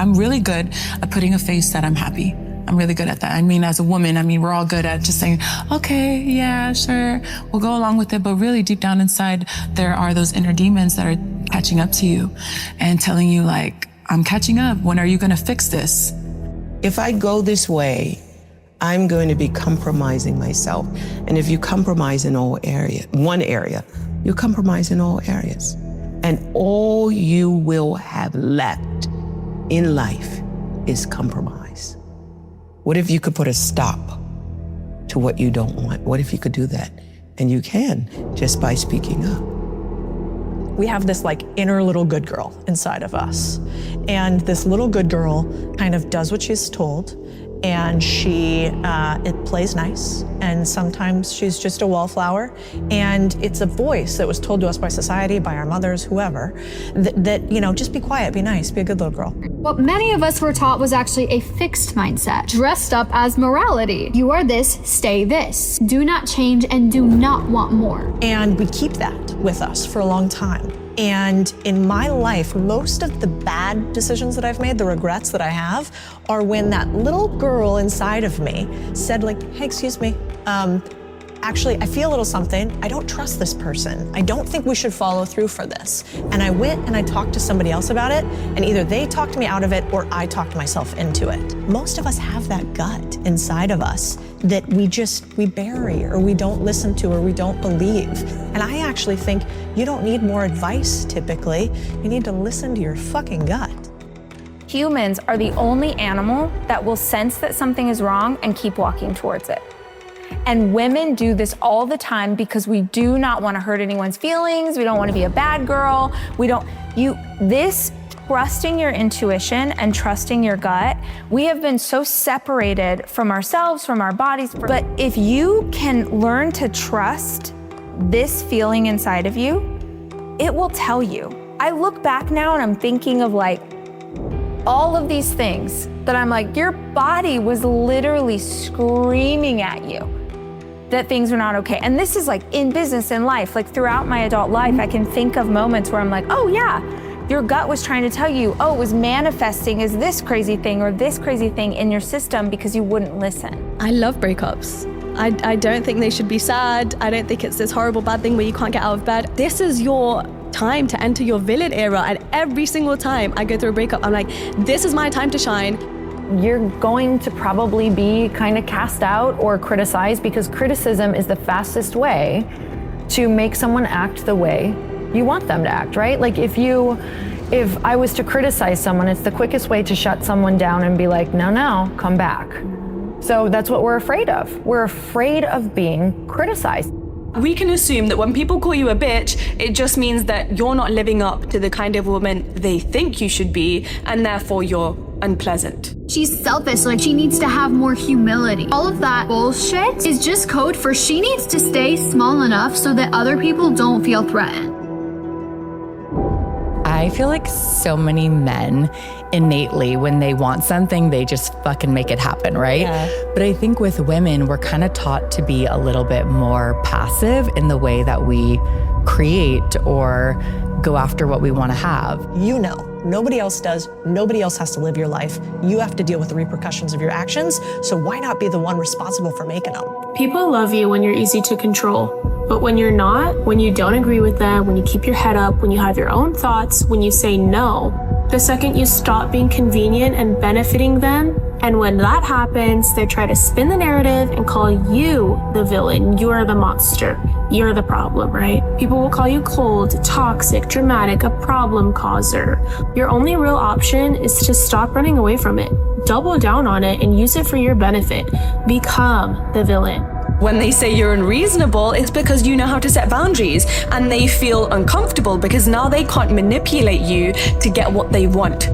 I'm really good at putting a face that I'm happy. I'm really good at that. I mean, as a woman, we're all good at just saying, okay, yeah, sure, we'll go along with it. But really deep down inside, there are those inner demons that are catching up to you and telling you like, I'm catching up. When are you gonna fix this? If I go this way, I'm going to be compromising myself. And if you compromise in one area, you compromise in all areas. And all you will have left in life is compromise. What if you could put a stop to what you don't want? What if you could do that? And you can, just by speaking up. We have this like inner little good girl inside of us. And this little good girl kind of does what she's told, and it plays nice, and sometimes she's just a wallflower, and it's a voice that was told to us by society, by our mothers, whoever, that just be quiet, be nice, be a good little girl. What many of us were taught was actually a fixed mindset, dressed up as morality. You are this, stay this. Do not change and do not want more. And we keep that with us for a long time. And in my life, most of the bad decisions that I've made, the regrets that I have, are when that little girl inside of me said like, hey, excuse me, actually, I feel a little something. I don't trust this person. I don't think we should follow through for this. And I went and I talked to somebody else about it, and either they talked me out of it or I talked myself into it. Most of us have that gut inside of us that we bury or we don't listen to or we don't believe. And I actually think you don't need more advice typically. You need to listen to your fucking gut. Humans are the only animal that will sense that something is wrong and keep walking towards it. And women do this all the time because we do not want to hurt anyone's feelings. We don't want to be a bad girl. Trusting your intuition and trusting your gut, we have been so separated from ourselves, from our bodies. But if you can learn to trust this feeling inside of you, it will tell you. I look back now and I'm thinking of like all of these things that I'm like, your body was literally screaming at you that things are not okay. And this is like in business, in life, like throughout my adult life, I can think of moments where I'm like, oh yeah, your gut was trying to tell you, oh, it was manifesting as this crazy thing or this crazy thing in your system because you wouldn't listen. I love breakups. I don't think they should be sad. I don't think it's this horrible bad thing where you can't get out of bed. This is your time to enter your villain era, and every single time I go through a breakup, I'm like, this is my time to shine. You're going to probably be kind of cast out or criticized because criticism is the fastest way to make someone act the way you want them to act, right? Like if I was to criticize someone, it's the quickest way to shut someone down and be like, no, come back. So that's what we're afraid of. We're afraid of being criticized. We can assume that when people call you a bitch, it just means that you're not living up to the kind of woman they think you should be, and therefore you're unpleasant. She's selfish, like she needs to have more humility. All of that bullshit is just code for she needs to stay small enough so that other people don't feel threatened. I feel like so many men innately, when they want something, they just fucking make it happen, right? Yeah. But I think with women, we're kind of taught to be a little bit more passive in the way that we create or go after what we want to have. Nobody else does. Nobody else has to live your life. You have to deal with the repercussions of your actions. So why not be the one responsible for making them? People love you when you're easy to control. But when you're not, when you don't agree with them, when you keep your head up, when you have your own thoughts, when you say no, the second you stop being convenient and benefiting them, and when that happens, they try to spin the narrative and call you the villain. You're the monster. You're the problem, right? People will call you cold, toxic, dramatic, a problem causer. Your only real option is to stop running away from it. Double down on it and use it for your benefit. Become the villain. When they say you're unreasonable, it's because you know how to set boundaries, and they feel uncomfortable because now they can't manipulate you to get what they want.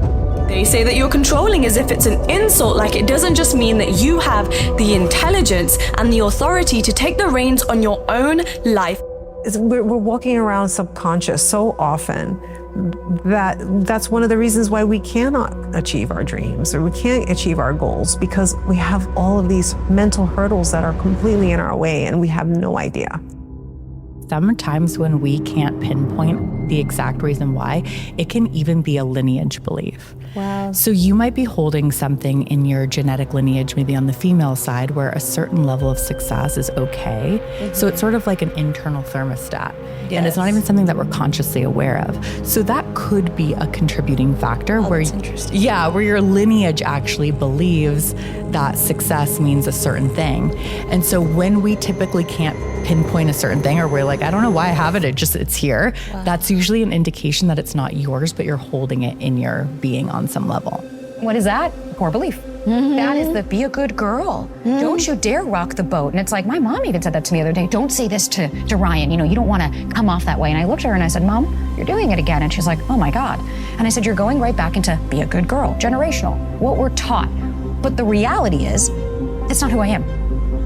They say that you're controlling as if it's an insult, like it doesn't just mean that you have the intelligence and the authority to take the reins on your own life. We're walking around subconscious so often that's one of the reasons why we cannot achieve our dreams or we can't achieve our goals, because we have all of these mental hurdles that are completely in our way and we have no idea. Sometimes when we can't pinpoint the exact reason why, it can even be a lineage belief. Wow. So you might be holding something in your genetic lineage, maybe on the female side, where a certain level of success is okay. So it's sort of like an internal thermostat. And it's not even something that we're consciously aware of. So that could be a contributing factor where, where your lineage actually believes that success means a certain thing. And so when we typically can't pinpoint a certain thing, or we're like, I don't know why I have it, it's here. Wow. That's usually an indication that it's not yours, but you're holding it in your being on some level. What is that? Core belief. That is the be a good girl. Don't you dare rock the boat. And it's like, my mom even said that to me the other day. Don't say this to Ryan. You don't want to come off that way. And I looked at her and I said, Mom, you're doing it again. And she's like, oh my God. And I said, you're going right back into be a good girl, generational, what we're taught. But the reality is, that's not who I am.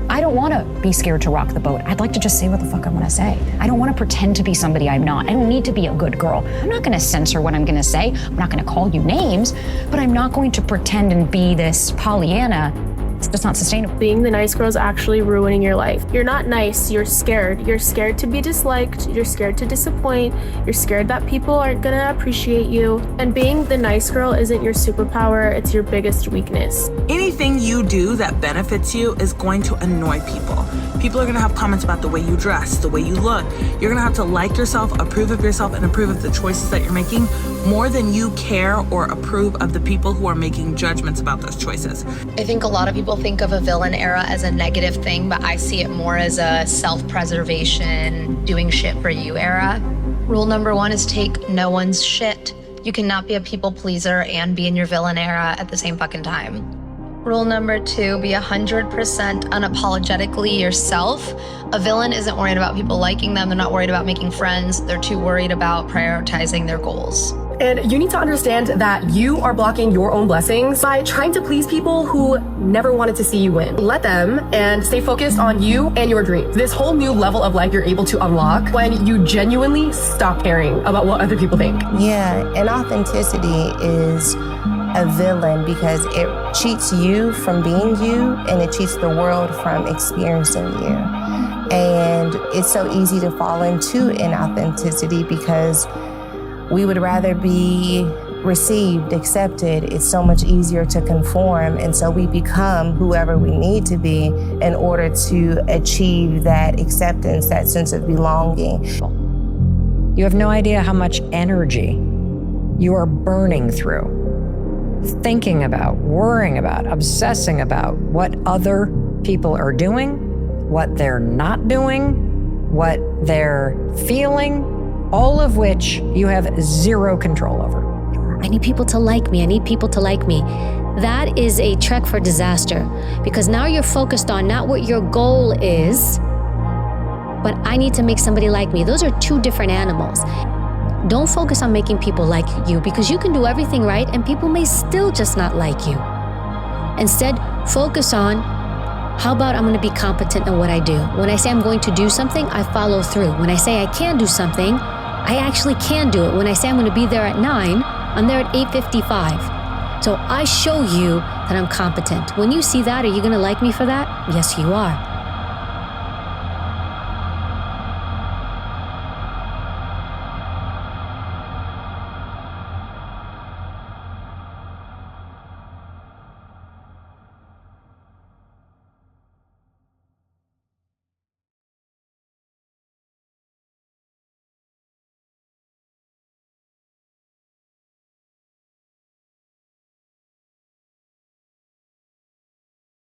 I don't want to be scared to rock the boat. I'd like to just say what the fuck I want to say. I don't want to pretend to be somebody I'm not. I don't need to be a good girl. I'm not going to censor what I'm going to say. I'm not going to call you names, but I'm not going to pretend and be this Pollyanna. It's not sustainable. Being the nice girl is actually ruining your life. You're not nice, you're scared. You're scared to be disliked, you're scared to disappoint, you're scared that people aren't gonna appreciate you. And being the nice girl isn't your superpower, it's your biggest weakness. Anything you do that benefits you is going to annoy people. People are gonna have comments about the way you dress, the way you look. You're gonna have to like yourself, approve of yourself, and approve of the choices that you're making more than you care or approve of the people who are making judgments about those choices. I think a lot of people think of a villain era as a negative thing, but I see it more as a self-preservation, doing shit for you era. Rule number 1 is take no one's shit. You cannot be a people pleaser and be in your villain era at the same fucking time. Rule number 2, be 100% unapologetically yourself. A villain isn't worried about people liking them. They're not worried about making friends. They're too worried about prioritizing their goals. And you need to understand that you are blocking your own blessings by trying to please people who never wanted to see you win. Let them and stay focused on you and your dreams. This whole new level of life you're able to unlock when you genuinely stop caring about what other people think. Yeah, and authenticity is a villain because it cheats you from being you and it cheats the world from experiencing you. And it's so easy to fall into inauthenticity because we would rather be received, accepted. It's so much easier to conform. And so we become whoever we need to be in order to achieve that acceptance, that sense of belonging. You have no idea how much energy you are burning through, thinking about, worrying about, obsessing about what other people are doing, what they're not doing, what they're feeling, all of which you have zero control over. I need people to like me. I need people to like me. That is a trek for disaster because now you're focused on not what your goal is, but I need to make somebody like me. Those are two different animals. Don't focus on making people like you because you can do everything right and people may still just not like you. Instead, focus on how about I'm going to be competent in what I do. When I say I'm going to do something, I follow through. When I say I can do something, I actually can do it. When I say I'm going to be there at 9, I'm there at 8:55. So I show you that I'm competent. When you see that, are you going to like me for that? Yes, you are.